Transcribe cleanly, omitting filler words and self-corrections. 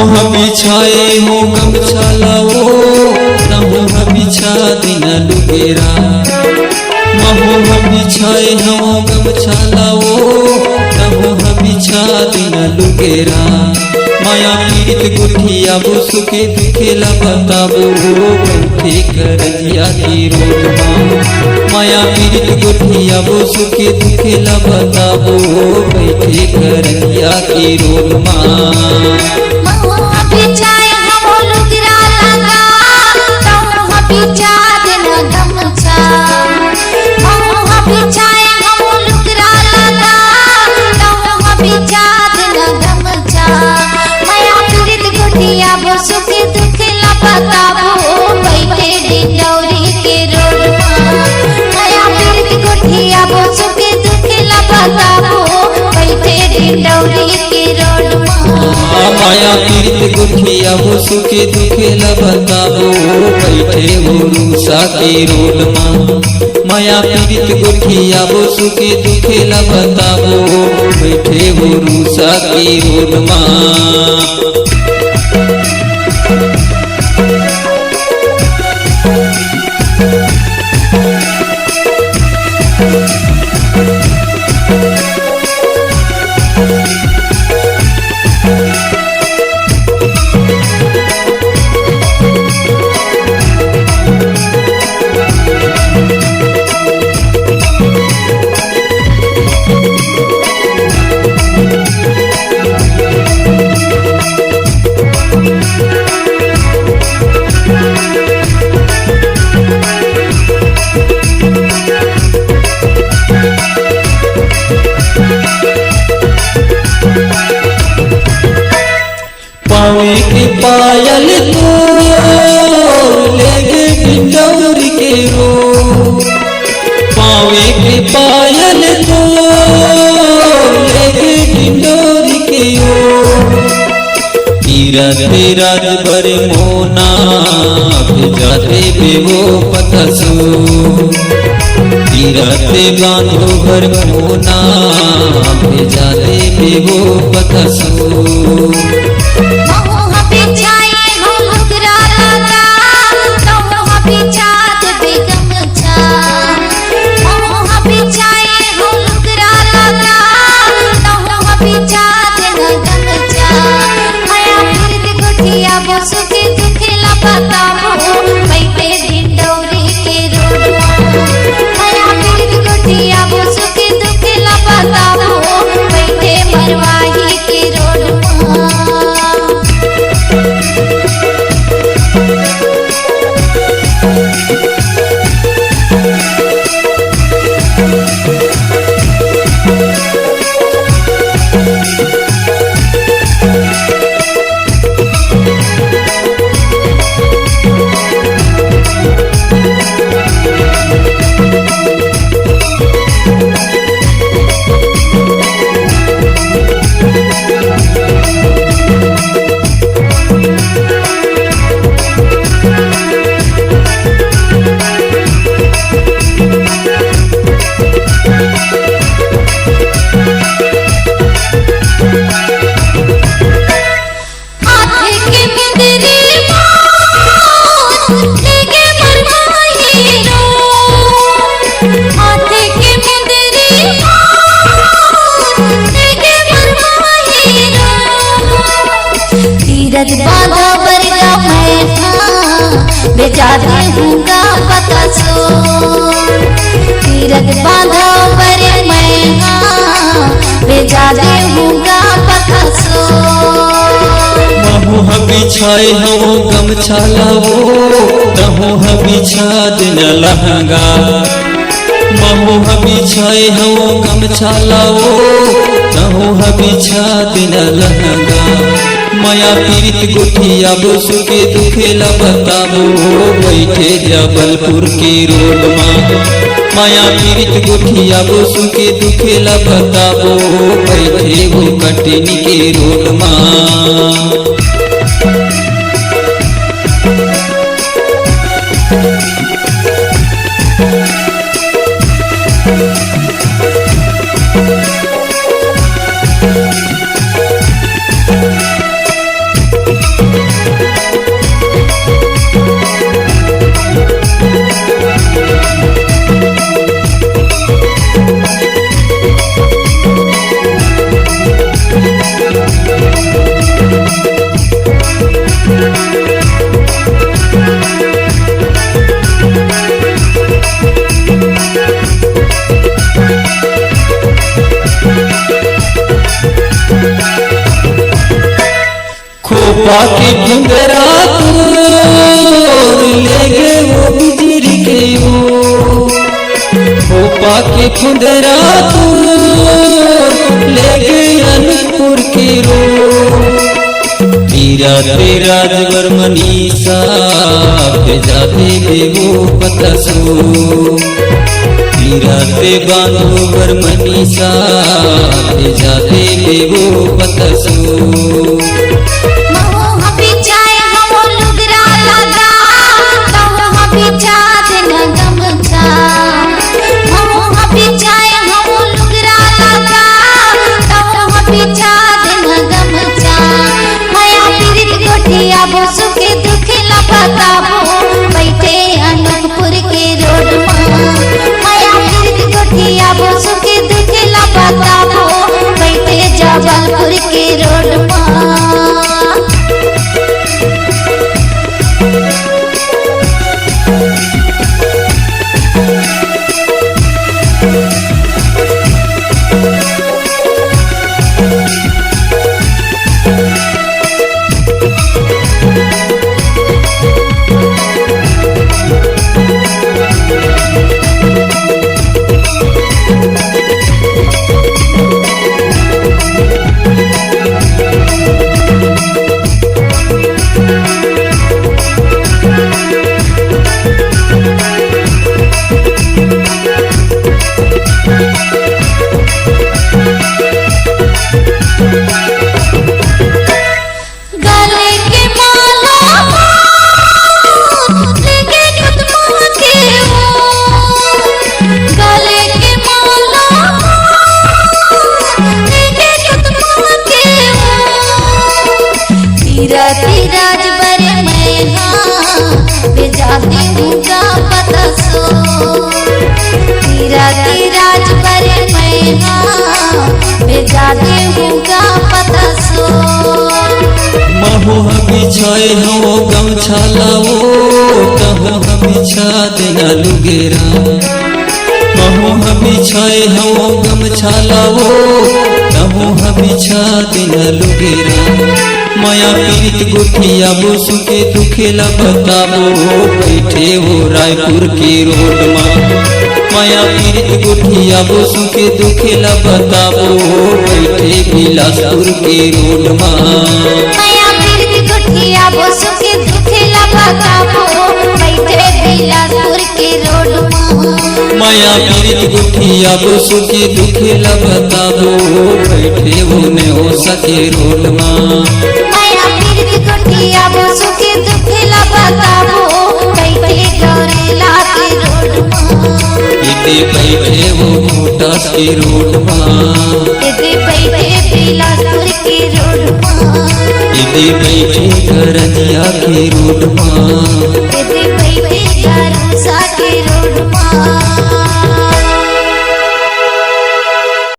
बिछाए हो गमछा लाओ तमोह बिछा दिन लुगेरा महोह बिछाए हो गमछा लाओ तमोह बिछा दिन लुगेरा माया पीड़ित गुठिया वो सुखे दुखे ला बताबो बैठे कर दिया की रोडमा माया पीड़ित गुठिया वो सुखे दुखे ला बताबो बैठे कर दिया की रोडमा सुखी दुख ला बताबो बैठे डिंडौरी के रोडमा माया पीड़ित गुठिया वो सुखी दुख ला बताबो बैठे डिंडौरी के रोडमा माया पीड़ित गुठिया वो सुखी दुख ला बताबो बैठे उरूसा के रोडमा माया पीड़ित गुठिया वो सुखी दुख ला बताबो बैठे उरूसा के रोडमा पावे के पायल तो लेगे डिंडौरी के रो पावे के पायल तो लेगे डिंडौरी के रो तीरते राज भर मोना जाते बेवो पतसो तीरते बांधो भर मोना जाते बेवो पतसो सुखी दुख ला बताबो बैठे डिंडौरी के रोडमा माया पीड़ित गुठिया वो सुखी दुख ला बताबो बैठे मरवाही के रोडमा तीरथ बांधा बरगा बैठा बेचारे हूँगा पता सो तीरथ बांधा बर मैं बेचारे हूँगा पता सो महोह बिछाए हो गमछा लाओ तमोह बिछा दिन लहंगा महोह बिछाए हो गमछा लाओ तमोह बिछा दिन लहंगा माया पीड़ित गुठिया वो सुखे दुखे ला बताबो बैठे जबलपुर के रोडमा माया पीड़ित गुठिया वो सुखे दुखे ला बताबो बैठे वो कटनी के रोडमा पाके फुंदरा तोर ले गे वो बिजली के ओ पाके फुंदरा तोर ले गे अनपुर के रो मीरा तेरा जबर मनीषा भेजा दे वो पतसो मीरा ते बांधो बर मनीषा भेजा दे वो पतसो जबलपुर के रोड राज बरे मैं भेजाती हूँ का पता सो राज बरे मैं भेजाती हूँ का पता सो महू बिछाए हो गमछा लाओ कहूँ बिछा देना लुगेरा महू बिछाए हो गमछा लाओ कहूँ बिछा देना लुगेरा माया पीरित गुठिया बोसु के दुखेला बताबो बैठे हो रायपुर के रोड में माया पीरित गुठिया बोसु के दुखेला बताबो बैठे बिलासपुर के रोड में माया पीरित गुठिया बोसु के दुखेला बताबो बैठे बिलासपुर के रोड में माया पीरित गुठिया बोसु के दुखेला बताबो बैठे हो ने हो सके रोड में माया पीरित गुठिया बोसु के दुखेला बताबो बैठे गौरेला के रोड में इते बैठे वो मोटास के रोड में इते बैठे बिलासपुर के रोड में इते बैठे करजिया के रोड में